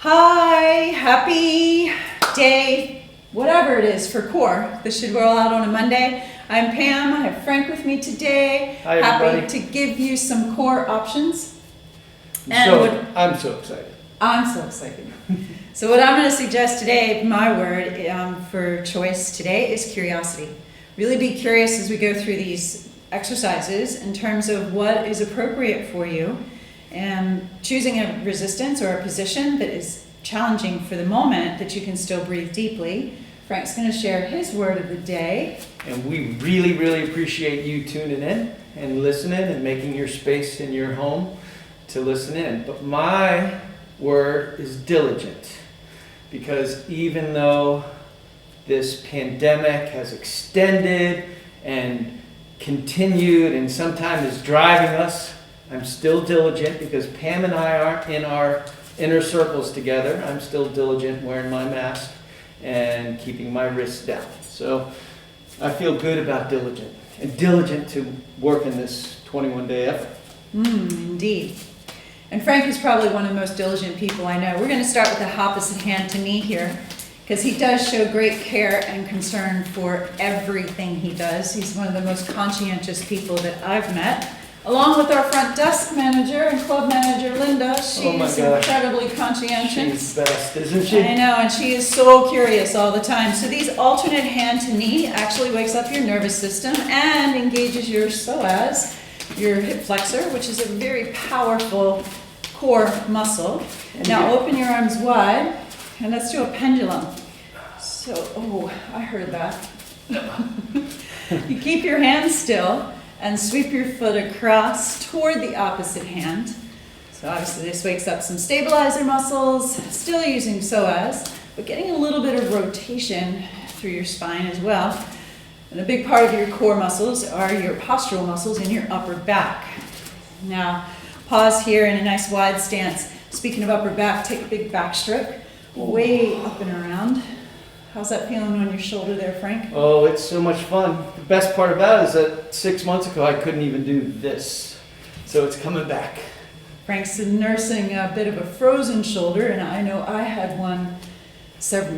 Hi, happy day, whatever it is for core. This should roll out on a Monday. I'm Pam, I have Frank with me today. Hi, everybody. Happy to give you some core options. I'm so excited. I'm so excited. So what I'm going to suggest today, my word for choice today is curiosity. Really be curious as we go through these exercises in terms of what is appropriate for you. And choosing a resistance or a position that is challenging for the moment that you can still breathe deeply. Frank's going to share his word of the day. And we really, really appreciate you tuning in and listening and making your space in your home to listen in. But my word is diligent, because even though this pandemic has extended and continued and sometimes is driving us, I'm still diligent, because Pam and I aren't in our inner circles together. I'm still diligent wearing my mask and keeping my wrists down. So I feel good about diligent, and diligent to work in this 21-day effort. Indeed. And Frank is probably one of the most diligent people I know. We're going to start with the opposite hand to knee here, because he does show great care and concern for everything he does. He's one of the most conscientious people that I've met. Along with our front desk manager and club manager, Linda. She's incredibly conscientious. She's best, isn't she? I know, and she is so curious all the time. So these alternate hand to knee actually wakes up your nervous system and engages your psoas, your hip flexor, which is a very powerful core muscle. Now open your arms wide, and let's do a pendulum. So, I heard that. You keep your hands still and sweep your foot across toward the opposite hand. So obviously this wakes up some stabilizer muscles, still using psoas, but getting a little bit of rotation through your spine as well. And a big part of your core muscles are your postural muscles in your upper back. Now, pause here in a nice wide stance. Speaking of upper back, take a big back stroke, way up and around. How's that feeling on your shoulder there, Frank? Oh, it's so much fun. The best part about it is that 6 months ago I couldn't even do this. So it's coming back. Frank's nursing a bit of a frozen shoulder, and I know I had one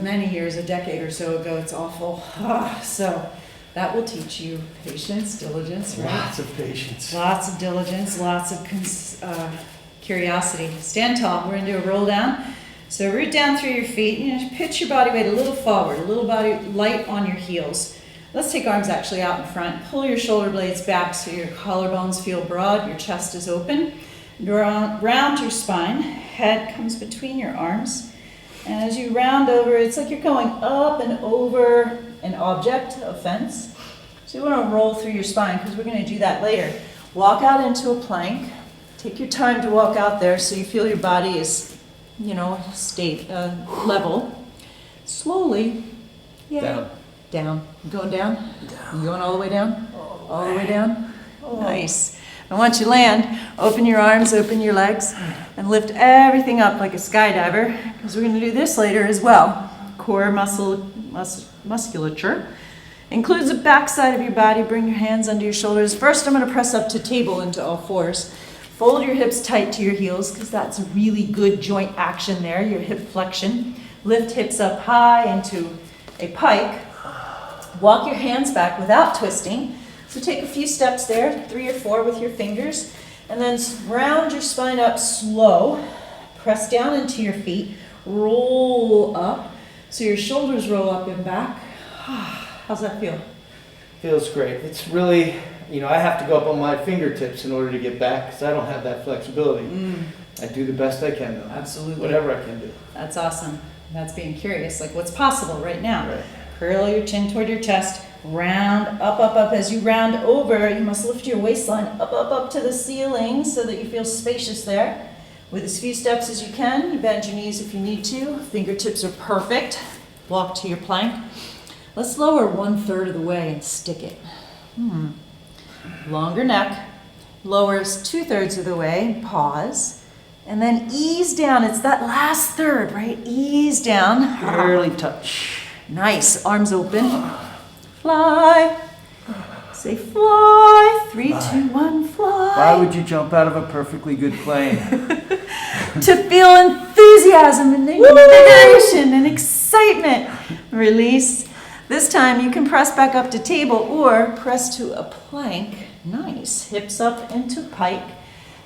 many years, a decade or so ago. It's awful. So that will teach you patience, diligence, right? Lots of patience. Lots of diligence, lots of curiosity. Stand tall. We're going to do a roll down. So root down through your feet, pitch your body weight a little forward, a little body light on your heels. Let's take arms actually out in front. Pull your shoulder blades back so your collarbones feel broad, your chest is open. Round your spine, head comes between your arms. And as you round over, it's like you're going up and over an object, a fence. So you want to roll through your spine, because we're going to do that later. Walk out into a plank. Take your time to walk out there so you feel your body is level. Slowly, down. You going down? You going all the way down? All the way down? Nice. I want you to land, open your arms, open your legs, and lift everything up like a skydiver, because we're going to do this later as well. Core musculature includes the back side of your body. Bring your hands under your shoulders. First, I'm going to press up to table into all fours. Fold your hips tight to your heels, because that's a really good joint action there, your hip flexion. Lift hips up high into a pike. Walk your hands back without twisting. So take a few steps there, 3 or 4 with your fingers, and then round your spine up slow. Press down into your feet. Roll up. So your shoulders roll up and back. How's that feel? Feels great. It's really, I have to go up on my fingertips in order to get back, because I don't have that flexibility. I do the best I can, though. Absolutely. Whatever I can do. That's awesome. That's being curious, like what's possible right now. Right. Curl your chin toward your chest. Round, up, up, up. As you round over, you must lift your waistline up, up, up to the ceiling so that you feel spacious there. With as few steps as you can, you bend your knees if you need to. Fingertips are perfect. Walk to your plank. Let's lower 1/3 of the way and stick it. Longer neck. Lowers 2/3 of the way. Pause. And then ease down. It's that last third, right? Ease down. Barely touch. Nice. Arms open. Fly. Say fly. 3, 2, 1, fly. Why would you jump out of a perfectly good plane? To feel enthusiasm enthusiasm and invigoration and excitement. Release. This time you can press back up to table or press to a plank. Nice. Hips up into pike.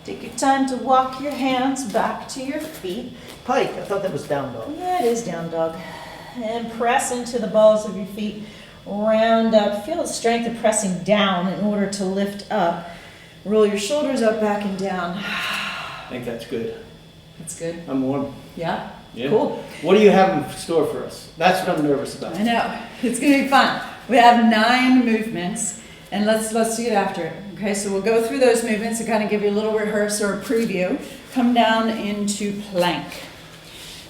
Take your time to walk your hands back to your feet. Pike, I thought that was down dog. Yeah, it is down dog. And press into the balls of your feet. Round up. Feel the strength of pressing down in order to lift up. Roll your shoulders up, back, and down. I think that's good. That's good. I'm warm. Yeah? Yeah. Cool. What do you have in store for us? That's what I'm nervous about. I know. It's going to be fun. We have 9 movements, and let's get after it. Okay, so we'll go through those movements to kind of give you a little rehearse or a preview. Come down into plank.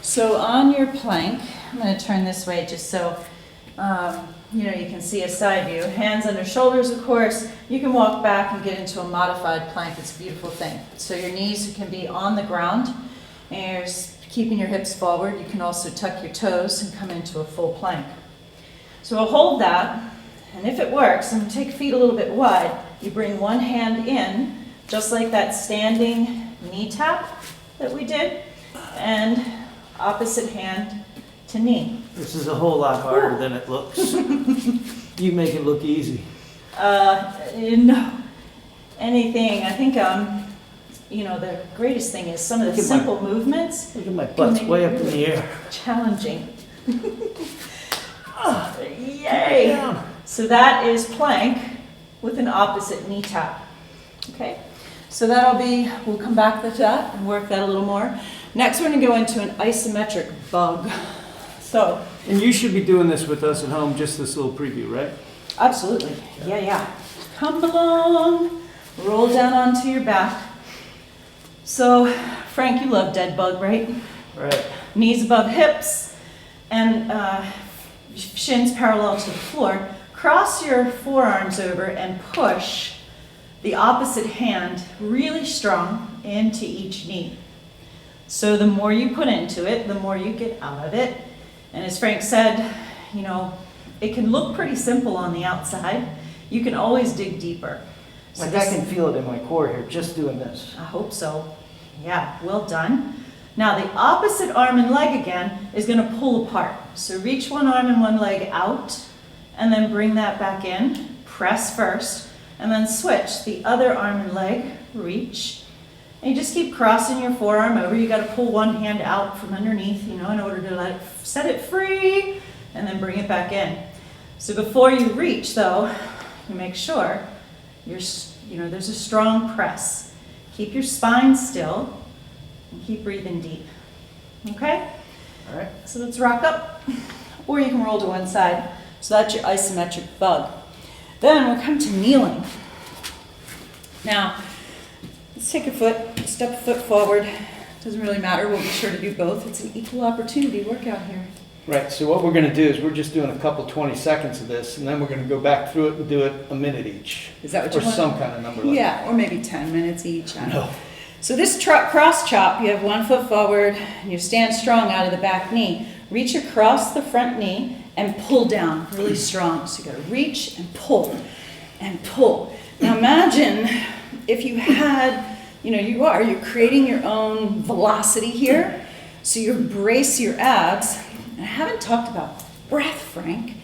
So on your plank, I'm going to turn this way just so you can see a side view. Hands under shoulders, of course. You can walk back and get into a modified plank. It's a beautiful thing. So your knees can be on the ground, and you're keeping your hips forward. You can also tuck your toes and come into a full plank. So we'll hold that, and if it works, I'm going to take feet a little bit wide. You bring one hand in, just like that standing knee tap that we did, and opposite hand to knee. This is a whole lot harder than it looks. You make it look easy. No, anything. I think, the greatest thing is some of the Look at my- simple movements. Look at my butt's make way it up in the air. Challenging. Keep Yay! it down. So that is plank with an opposite knee tap. Okay? So we'll come back to that and work that a little more. Next, we're going to go into an isometric bug. So, And you should be doing this with us at home, just this little preview, right? absolutely. Yeah. Come along. Roll down onto your back. So, Frank, you love dead bug, right? Right. Knees above hips and shins parallel to the floor. Cross your forearms over and push the opposite hand really strong into each knee. So the more you put into it, the more you get out of it. And as Frank said, it can look pretty simple on the outside. You can always dig deeper. So Like I can feel it in my core here, just doing this. I hope so. Yeah, well done. Now the opposite arm and leg again is going to pull apart. So reach one arm and one leg out, and then bring that back in. Press first, and then switch. The other arm and leg, reach. And you just keep crossing your forearm over. You got to pull one hand out from underneath, in order to set it free, and then bring it back in. So before you reach, though, you make sure there's a strong press. Keep your spine still, and keep breathing deep. Okay? All right. So let's rock up, or you can roll to one side. So that's your isometric bug. Then we'll come to kneeling. Now, let's take step a foot forward. Doesn't really matter, we'll be sure to do both. It's an equal opportunity workout here. Right, so what we're going to do is we're just doing a couple 20 seconds of this, and then we're going to go back through it and do it a minute each. Is that what you or want? Or some kind of number like Yeah, or maybe 10 minutes each. I don't know. No. So this cross chop, you have one foot forward, and you stand strong out of the back knee. Reach across the front knee and pull down really strong. So you got to reach and pull and pull. Now imagine if you had, you're creating your own velocity here. So you brace your abs. And I haven't talked about breath, Frank.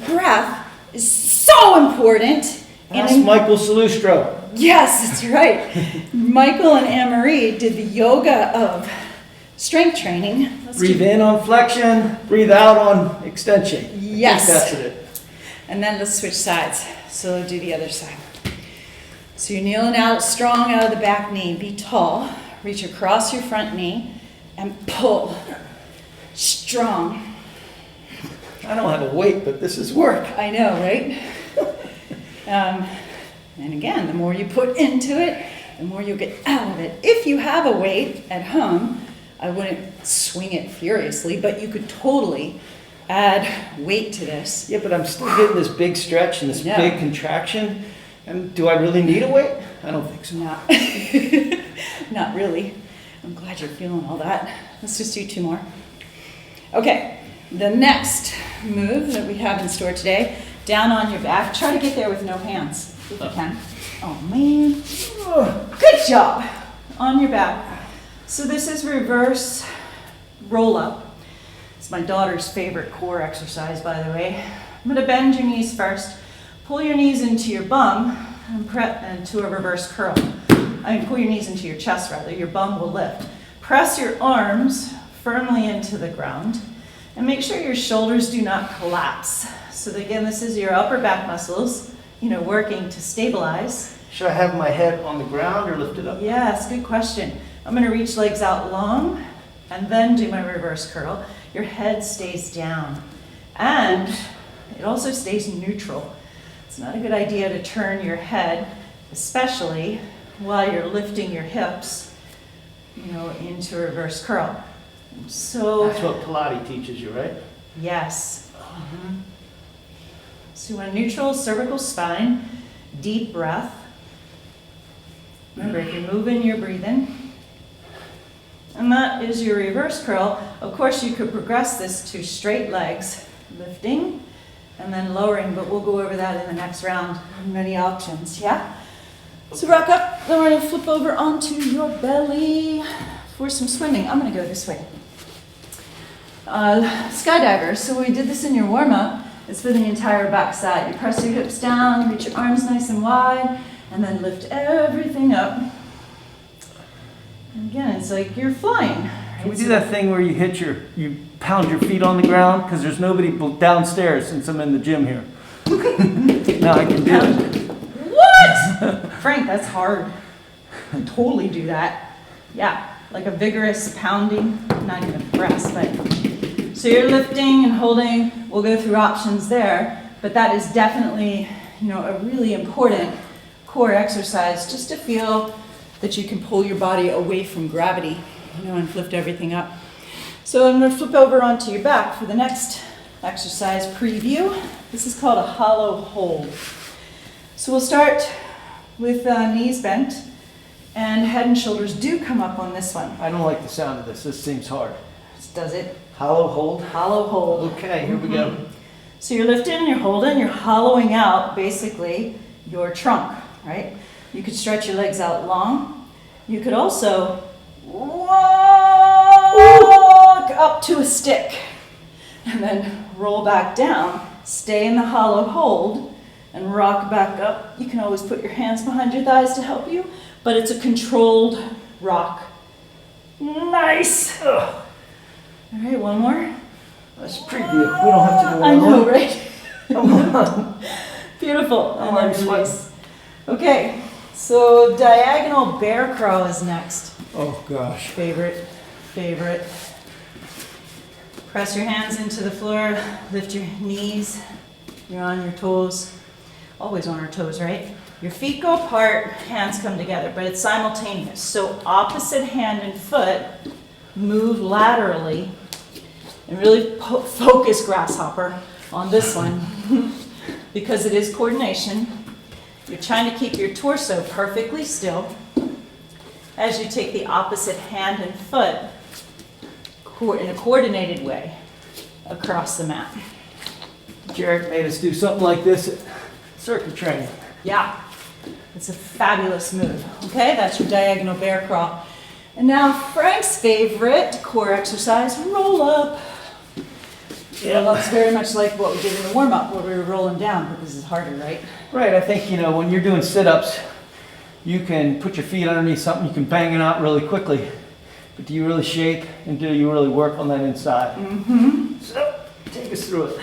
Breath is so important. That's Michael Salustro. Yes, that's right. Michael and Anne-Marie did the yoga of strength training. Breathe in on flexion, breathe out on extension. Yes. I think that's it. And then let's switch sides. So do the other side. So you're kneeling out strong out of the back knee. Be tall. Reach across your front knee and pull. Strong. I don't have a weight, but this is work. I know, right? And again, the more you put into it, the more you'll get out of it. If you have a weight at home, I wouldn't swing it furiously, but you could totally add weight to this. Yeah, but I'm still getting this big stretch and this big contraction. And do I really need a weight? I don't think so. Not really. I'm glad you're feeling all that. Let's just do 2 more. Okay, the next move that we have in store today, down on your back. Try to get there with no hands, if you can. Oh, man. Good job. On your back. So this is reverse roll up. It's my daughter's favorite core exercise, by the way. I'm gonna bend your knees first. Pull your knees into your bum and to a reverse curl. Pull your knees into your chest rather, your bum will lift. Press your arms firmly into the ground and make sure your shoulders do not collapse. So again, this is your upper back muscles, working to stabilize. Should I have my head on the ground or lift it up? Yes, good question. I'm gonna reach legs out long and then do my reverse curl. Your head stays down and it also stays neutral. It's not a good idea to turn your head, especially while you're lifting your hips, into a reverse curl. So That's what Pilates teaches you, right? yes. So a neutral cervical spine, deep breath. Remember, if you're moving, you're breathing. And that is your reverse curl. Of course, you could progress this to straight legs, lifting and then lowering, but we'll go over that in the next round. Many options, yeah? So rock up, then we're gonna flip over onto your belly for some swimming. I'm gonna go this way. Skydiver, so we did this in your warm-up. It's for the entire back side. You press your hips down, reach your arms nice and wide, and then lift everything up. And again, it's like you're flying. Right? Can we do that thing where you you pound your feet on the ground? Because there's nobody downstairs since I'm in the gym here. Now I can do it. What? Frank, that's hard. I can totally do that. Yeah, like a vigorous pounding, not even press, but. So you're lifting and holding. We'll go through options there, but that is definitely, a really important core exercise just to feel that you can pull your body away from gravity, and lift everything up. So I'm going to flip over onto your back for the next exercise preview. This is called a hollow hold. So we'll start with knees bent, and head and shoulders do come up on this one. I don't like the sound of this. This seems hard. Does it? Hollow hold? Hollow hold. Okay, here we go. So you're lifting, you're holding, you're hollowing out basically your trunk, right? You could stretch your legs out long. You could also walk up to a stick and then roll back down. Stay in the hollow hold and rock back up. You can always put your hands behind your thighs to help you, but it's a controlled rock. Nice. Ugh. All right, one more. Let's preview. We don't have to do one I know, more. right? Come on. Beautiful. I'm And already then release. Okay, so diagonal bear crawl is next. Oh gosh. Favorite. Press your hands into the floor, lift your knees. You're on your toes. Always on our toes, right? Your feet go apart, hands come together, but it's simultaneous. So opposite hand and foot move laterally. And really focus, grasshopper, on this one because it is coordination. You're trying to keep your torso perfectly still as you take the opposite hand and foot in a coordinated way across the mat. Jared made us do something like this at circuit training. Yeah, it's a fabulous move. Okay, that's your diagonal bear crawl. And now Frank's favorite core exercise, roll up. Roll up's very much like what we did in the warm-up where we were rolling down, but this is harder, right? Right, I think, when you're doing sit-ups, you can put your feet underneath something, you can bang it out really quickly. But do you really shake and do you really work on that inside? Mm-hmm. So, take us through it.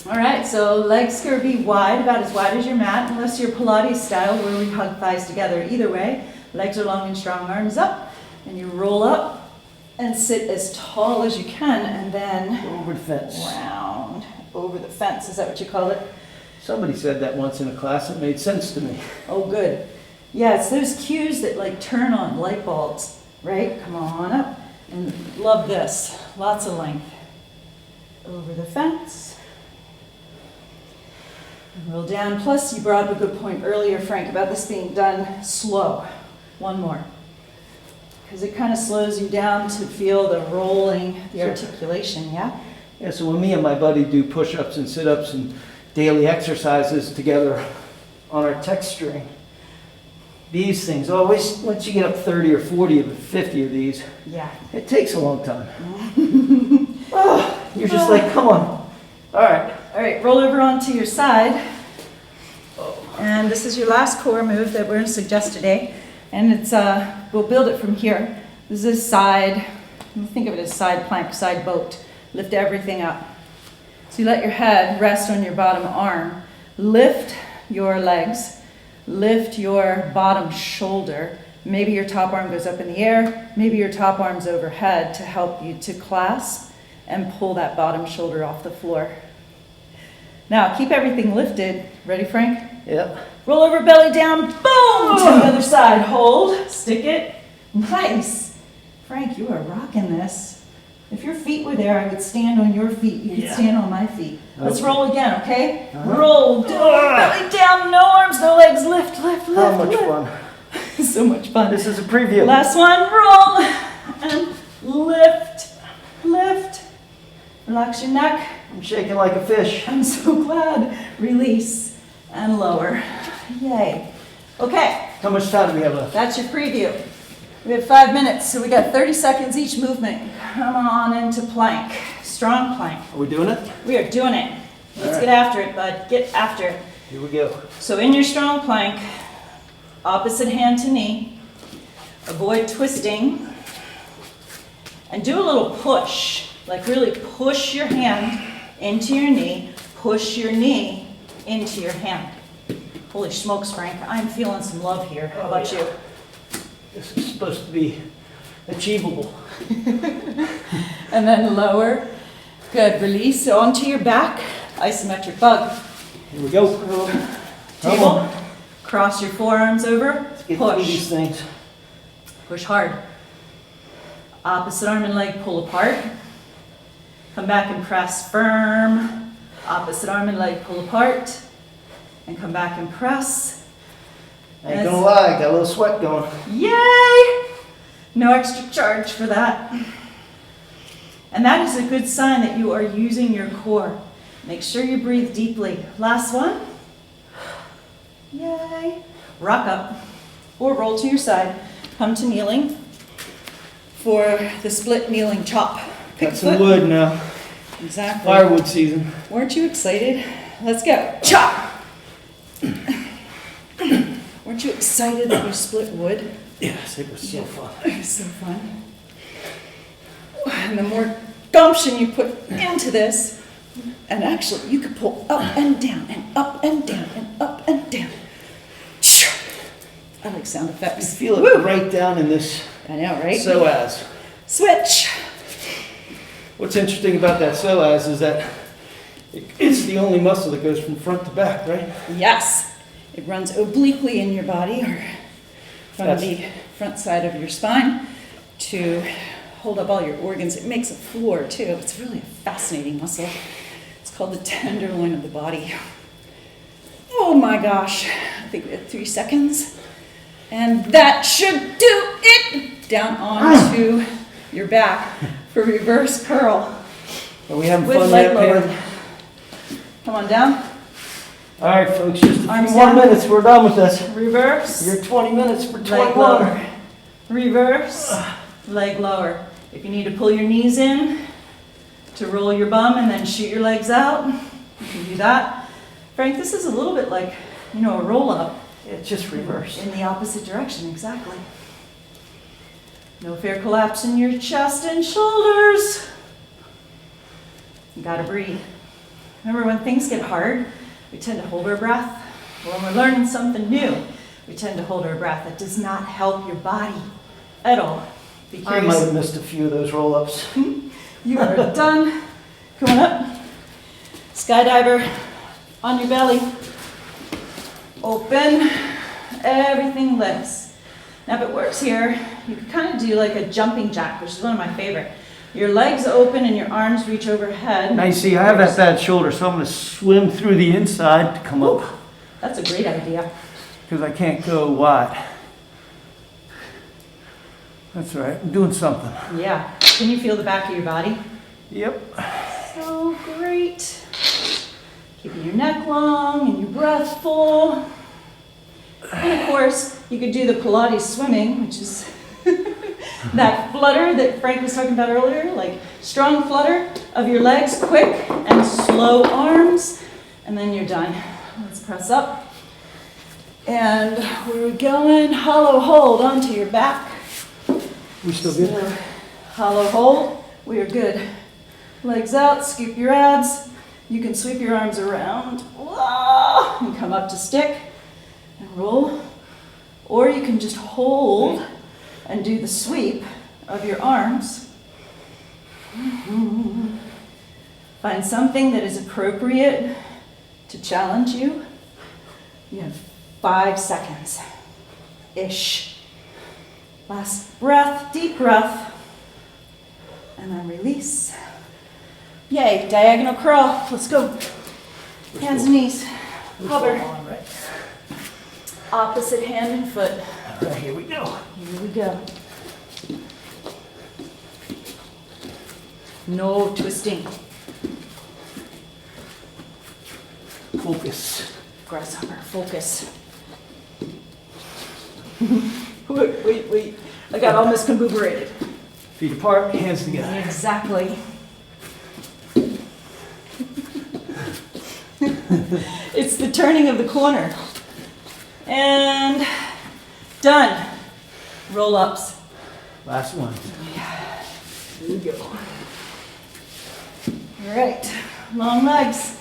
All right, so legs could be wide, about as wide as your mat, unless you're Pilates style where we hug thighs together. Either way, legs are long and strong, arms up, and you roll up and sit as tall as you can, and then Over the fence. round over the fence. Is that what you call it? Somebody said that once in a class. It made sense to me. Oh, good. Yeah, it's those cues that turn on light bulbs, right? Come on up. And love this. Lots of length. Over the fence. And roll down. Plus, you brought up a good point earlier, Frank, about this being done slow. One more. Because it kind of slows you down to feel the rolling, the articulation, yeah? Yeah, so when me and my buddy do push-ups and sit-ups and daily exercises together on our text string, these things always, once you get up 30 or 40 or 50 of these, Yeah. it takes a long time. You're just like, come on. All right. All right, roll over onto your side. And this is your last core move that we're going to suggest today. And it's, we'll build it from here. This is side, think of it as side plank, side boat. Lift everything up. So you let your head rest on your bottom arm. Lift your legs. Lift your bottom shoulder. Maybe your top arm goes up in the air. Maybe your top arm's overhead to help you to clasp and pull that bottom shoulder off the floor. Now, keep everything lifted. Ready, Frank? Yep. Roll over, belly down, boom! To the other side. Hold, stick it. Nice. Frank, you are rocking this. If your feet were there, I would stand on your feet. You could stand on my feet. Let's roll again, okay? Roll, belly down, no arms, no legs. Lift, lift, lift. How much lift. fun. So much fun. This is a preview. Last one, roll, and lift, lift. Relax your neck. I'm shaking like a fish. I'm so glad. Release and lower. Yay. Okay, How much time do we have left? that's your preview. We have 5 minutes, so we got 30 seconds each movement. Come on into plank. Strong plank. Are we doing it? We are doing it. Let's right. get after it, bud. Get after it. Here we go. So in your strong plank, opposite hand to knee. Avoid twisting. And do a little push. Like really push your hand into your knee. Push your knee into your hand. Holy smokes, Frank. I'm feeling some love here. How about you? This is supposed to be achievable. And then lower. Good. Release onto your back. Isometric bug. Here we go. Come Table. on. Cross your forearms over. Let's get through Push. these things. Push hard. Opposite arm and leg pull apart. Come back and press firm. Opposite arm and leg pull apart. And come back and press. I ain't gonna lie, got a little sweat going. Yay! No extra charge for that. And that is a good sign that you are using your core. Make sure you breathe deeply. Last one. Yay. Rock up or roll to your side. Come to kneeling for the split kneeling chop. Pick Got some foot. wood now. Exactly. Firewood season. Weren't you excited? Let's go. Chop! Weren't you excited that you split wood? Yes, it was so fun. It was so fun. And the more gumption you put into this, and actually you could pull up and down and up and down and up and down. I like sound I effects. feel it Woo! right down in this I know, right? psoas. Switch. What's interesting about that psoas is that it's the only muscle that goes from front to back, right? Yes. It runs obliquely in your body or from the front side of your spine to hold up all your organs. It makes a floor too. It's really a fascinating muscle. It's called the tenderloin of the body. Oh my gosh. I think we have 3 seconds. And that should do it. Down onto your back for reverse curl. Are we having With fun leg yet, lowered. Pam? Come on down. All right, folks, just a few Arms more down. minutes. We're done with this. Reverse. You're 20 minutes for Leg 21. lower. Reverse. Leg lower. If you need to pull your knees in to roll your bum and then shoot your legs out, you can do that. Frank, this is a little bit like, a roll up It's just reversed. in the opposite direction, exactly. No fear collapse in your chest and shoulders. You gotta breathe. Remember, when things get hard, we tend to hold our breath. When we're learning something new, we tend to hold our breath. It does not help your body at all. Be I curious. might have missed a few of those roll-ups. You are done. Come on up. Skydiver on your belly. Open. Everything lifts. Now, if it works here, you can kind of do like a jumping jack, which is one of my favorite. Your legs open and your arms reach overhead. Now you see, I have that bad shoulder, so I'm going to swim through the inside to come up That's a great idea. because I can't go wide. That's right, I'm doing something. Yeah. Can you feel the back of your body? Yep. So great. Keeping your neck long and your breath full. And of course, you could do the Pilates swimming, which is that flutter that Frank was talking about earlier, like strong flutter. of your legs, quick and slow arms, and then you're done. Let's press up. And we're going hollow hold onto your back. We still good? So, hollow hold, we are good. Legs out, scoop your abs. You can sweep your arms around and come up to stick and roll. Or you can just hold and do the sweep of your arms. Find something that is appropriate to challenge you. You have 5 seconds-ish. Last breath, deep breath, and then release. Yay, diagonal curl, let's go. Hands and knees, hover. Opposite hand and foot. All right, here we go. Here we go. No twisting. Focus. Grasshopper, focus. Wait. I got all miscombobulated. Feet apart, hands together. Exactly. It's the turning of the corner. And done. Roll ups. Last one. Here we go. All right, long legs.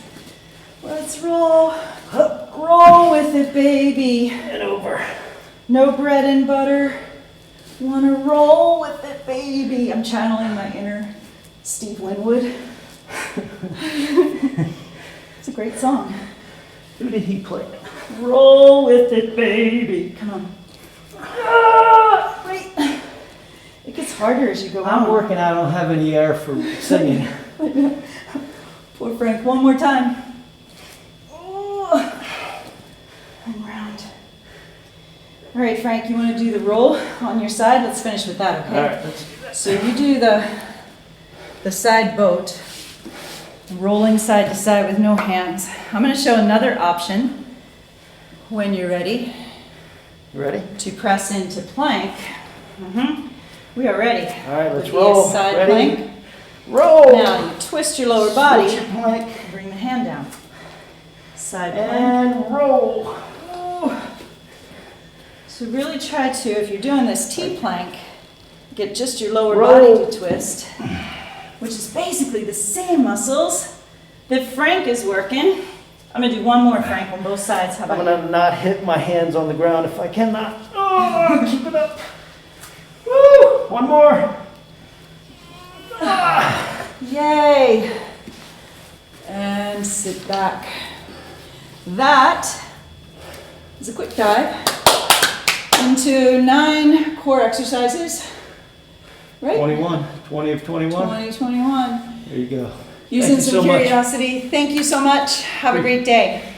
Let's roll. Roll with it, baby. And over. No bread and butter. Wanna roll with it, baby. I'm channeling my inner Steve Winwood. It's a great song. Who did he play? Roll with it, baby. Come on. Ah, wait. It gets harder as you go on. I'm working out. I don't have any air for singing. Poor Frank. One more time. Oh. And round. All right, Frank, you want to do the roll on your side? Let's finish with that, okay? All right, let's do that. So you do the side boat, rolling side to side with no hands. I'm going to show another option when you're ready. You ready? To press into plank. We are ready. All right, let's With the roll. Side Ready? plank. Roll. Now you twist your lower body. Switch your plank. Bring the hand down. Side plank. And roll. Ooh. So really try to, if you're doing this T-plank, get just your lower Roll. body to twist, which is basically the same muscles that Frank is working. I'm going to do one more, Frank, on both sides. How I'm about going to not hit my hands on the ground if I cannot. Oh, keep it up. Woo! One more. Yay! And sit back. That is a quick dive into 9 core exercises. Right? 21. 20 of 21. 2021. There you go. Using Thank you some so much. curiosity. Thank you so much. Have a great day.